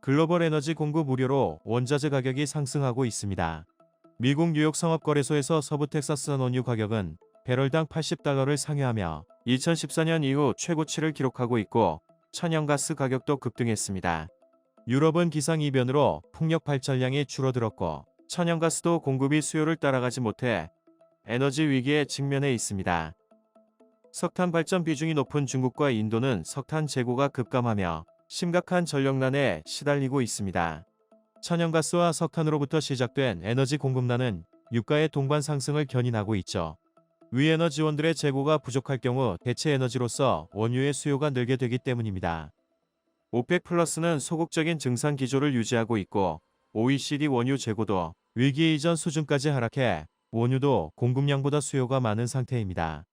글로벌 에너지 공급 우려로 원자재 가격이 상승하고 있습니다. 미국 뉴욕 상업거래소에서 서부 텍사스 원유 가격은 배럴당 80달러를 상회하며 2014년 이후 최고치를 기록하고 있고 천연가스 가격도 급등했습니다. 유럽은 기상이변으로 풍력 발전량이 줄어들었고 천연가스도 공급이 수요를 따라가지 못해 에너지 위기에 직면해 있습니다. 석탄 발전 비중이 높은 중국과 인도는 석탄 재고가 급감하며 심각한 전력난에 시달리고 있습니다. 천연가스와 석탄으로부터 시작된 에너지 공급난은 유가의 동반 상승을 견인하고 있죠. 위에너지원들의 재고가 부족할 경우 대체 에너지로서 원유의 수요가 늘게 되기 때문입니다. 오펙 플러스는 소극적인 증산 기조를 유지하고 있고 OECD 원유 재고도 위기 이전 수준까지 하락해 원유도 공급량보다 수요가 많은 상태입니다.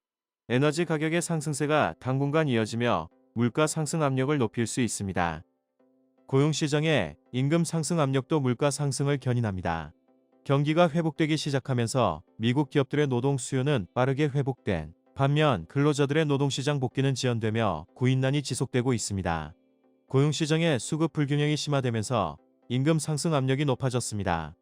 에너지 가격의 상승세가 당분간 이어지며 물가 상승 압력을 높일 수 있습니다. 고용시장의 임금 상승 압력도 물가 상승을 견인합니다. 경기가 회복되기 시작하면서 미국 기업들의 노동 수요는 빠르게 회복된 반면 근로자들의 노동시장 복귀는 지연되며 구인난이 지속되고 있습니다. 고용시장의 수급 불균형이 심화되면서 임금 상승 압력이 높아졌습니다.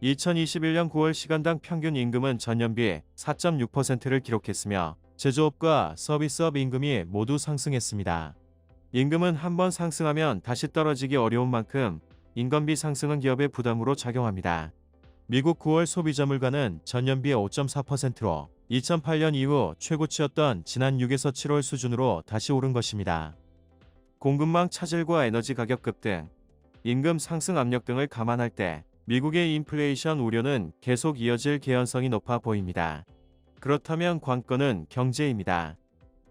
2021년 9월 시간당 평균 임금은 전년비 4.6%를 기록했으며 제조업과 서비스업 임금이 모두 상승했습니다. 임금은 한번 상승하면 다시 떨어지기 어려운 만큼 인건비 상승은 기업의 부담으로 작용합니다. 미국 9월 소비자 물가는 전년비 5.4%로 2008년 이후 최고치였던 지난 6에서 7월 수준으로 다시 오른 것입니다. 공급망 차질과 에너지 가격 급등, 임금 상승 압력 등을 감안할 때 미국의 인플레이션 우려는 계속 이어질 개연성이 높아 보입니다. 그렇다면 관건은 경제입니다.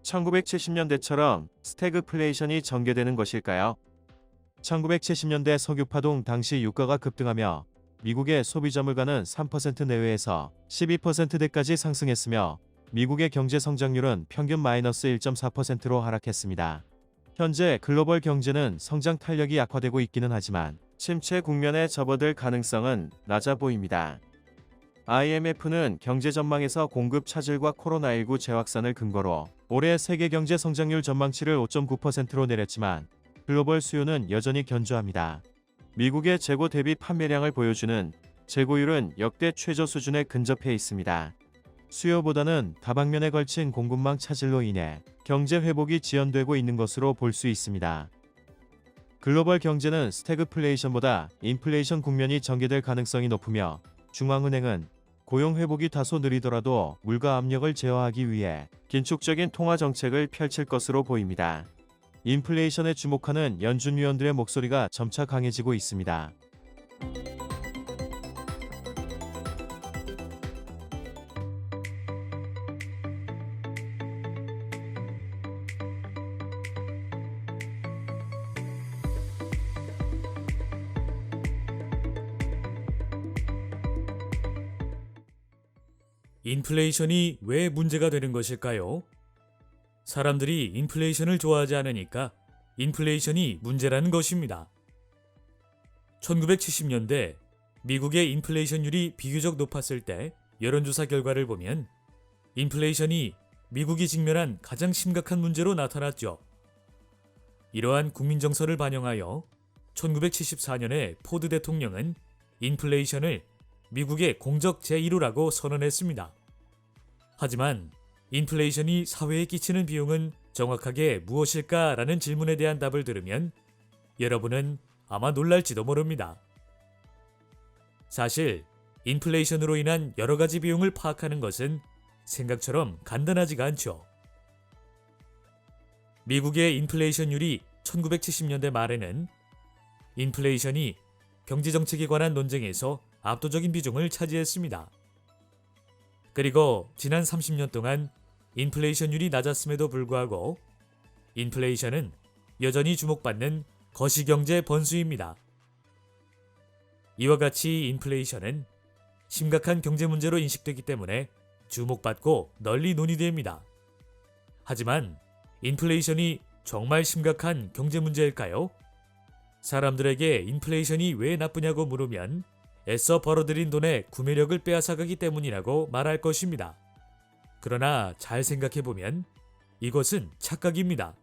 1970년대처럼 스태그플레이션이 전개되는 것일까요? 1970년대 석유파동 당시 유가가 급등하며 미국의 소비자 물가는 3% 내외에서 12%대까지 상승했으며 미국의 경제 성장률은 평균 마이너스 1.4%로 하락했습니다. 현재 글로벌 경제는 성장 탄력이 약화되고 있기는 하지만 침체 국면에 접어들 가능성은 낮아 보입니다. IMF는 경제 전망에서 공급 차질과 코로나19 재확산을 근거로 올해 세계 경제 성장률 전망치를 5.9%로 내렸지만 글로벌 수요는 여전히 견조합니다. 미국의 재고 대비 판매량을 보여주는 재고율은 역대 최저 수준에 근접해 있습니다. 수요보다는 다방면에 걸친 공급망 차질로 인해 경제 회복이 지연되고 있는 것으로 볼 수 있습니다. 글로벌 경제는 스태그플레이션보다 인플레이션 국면이 전개될 가능성이 높으며 중앙은행은 고용 회복이 다소 느리더라도 물가 압력을 제어하기 위해 긴축적인 통화 정책을 펼칠 것으로 보입니다. 인플레이션에 주목하는 연준 위원들의 목소리가 점차 강해지고 있습니다. 인플레이션이 왜 문제가 되는 것일까요? 사람들이 인플레이션을 좋아하지 않으니까 인플레이션이 문제라는 것입니다. 1970년대 미국의 인플레이션율이 비교적 높았을 때 여론조사 결과를 보면 인플레이션이 미국이 직면한 가장 심각한 문제로 나타났죠. 이러한 국민 정서를 반영하여 1974년에 포드 대통령은 인플레이션을 미국의 공적 제1호라고 선언했습니다. 하지만 인플레이션이 사회에 끼치는 비용은 정확하게 무엇일까라는 질문에 대한 답을 들으면 여러분은 아마 놀랄지도 모릅니다. 사실 인플레이션으로 인한 여러 가지 비용을 파악하는 것은 생각처럼 간단하지가 않죠. 미국의 인플레이션율이 1970년대 말에는 인플레이션이 경제정책에 관한 논쟁에서 압도적인 비중을 차지했습니다. 그리고 지난 30년 동안 인플레이션율이 낮았음에도 불구하고 인플레이션은 여전히 주목받는 거시경제 번수입니다. 이와 같이 인플레이션은 심각한 경제 문제로 인식되기 때문에 주목받고 널리 논의됩니다. 하지만 인플레이션이 정말 심각한 경제 문제일까요? 사람들에게 인플레이션이 왜 나쁘냐고 물으면 애써 벌어들인 돈의 구매력을 빼앗아가기 때문이라고 말할 것입니다. 그러나 잘 생각해보면 이것은 착각입니다.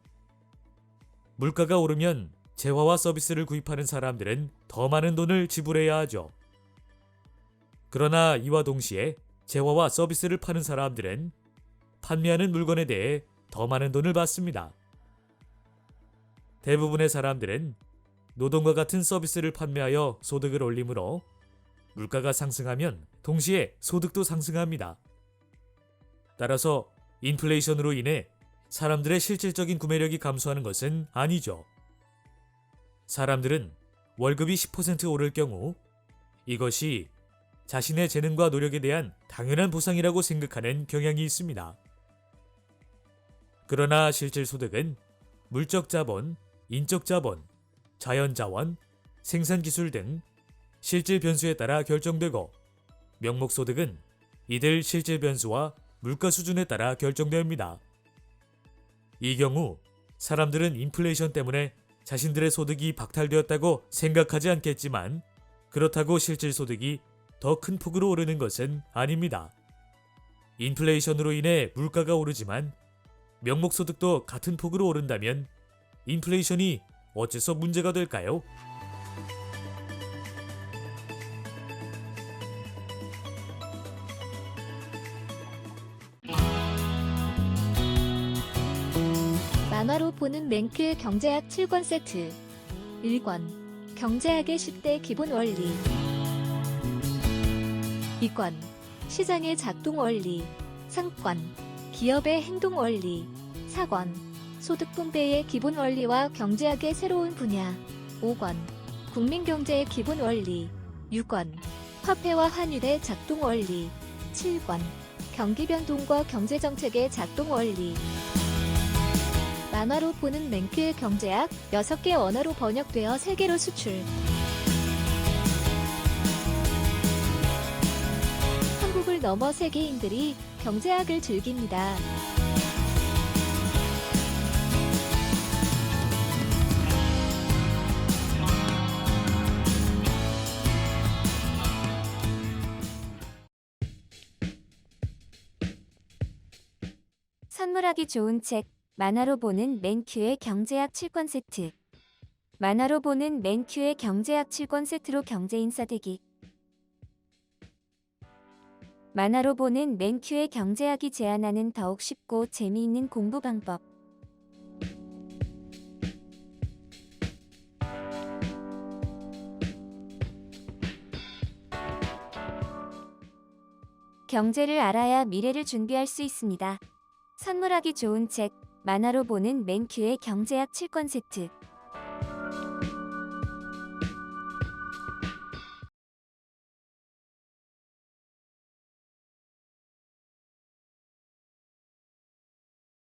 물가가 오르면 재화와 서비스를 구입하는 사람들은 더 많은 돈을 지불해야 하죠. 그러나 이와 동시에 재화와 서비스를 파는 사람들은 판매하는 물건에 대해 더 많은 돈을 받습니다. 대부분의 사람들은 노동과 같은 서비스를 판매하여 소득을 올리므로 물가가 상승하면 동시에 소득도 상승합니다. 따라서 인플레이션으로 인해 사람들의 실질적인 구매력이 감소하는 것은 아니죠. 사람들은 월급이 10% 오를 경우 이것이 자신의 재능과 노력에 대한 당연한 보상이라고 생각하는 경향이 있습니다. 그러나 실질 소득은 물적 자본, 인적 자본, 자연 자원, 생산 기술 등 실질 변수에 따라 결정되고 명목 소득은 이들 실질 변수와 물가 수준에 따라 결정됩니다. 이 경우 사람들은 인플레이션 때문에 자신들의 소득이 박탈되었다고 생각하지 않겠지만 그렇다고 실질 소득이 더 큰 폭으로 오르는 것은 아닙니다. 인플레이션으로 인해 물가가 오르지만 명목 소득도 같은 폭으로 오른다면 인플레이션이 어째서 문제가 될까요? 만화로 보는 맹크의 경제학 7권 세트 1권 경제학의 10대 기본 원리 2권 시장의 작동 원리 3권 기업의 행동 원리 4권 소득 분배의 기본 원리와 경제학의 새로운 분야 5권 국민경제의 기본 원리 6권 화폐와 환율의 작동 원리 7권 경기 변동과 경제정책의 작동 원리 만화로 보는 맹크의 경제학 6개 언어로 번역되어 세계로 수출. 한국을 넘어 세계인들이 경제학을 즐깁니다. 선물하기 좋은 책 만화로 보는 맨큐의 경제학 7권 세트. 만화로 보는 맨큐의 경제학 7권 세트로 경제인싸 되기. 만화로 보는 맨큐의 경제학이 제안하는 더욱 쉽고 재미있는 공부 방법. 경제를 알아야 미래를 준비할 수 있습니다. 선물하기 좋은 책 만화로 보는 맨큐의 경제학 7권 세트.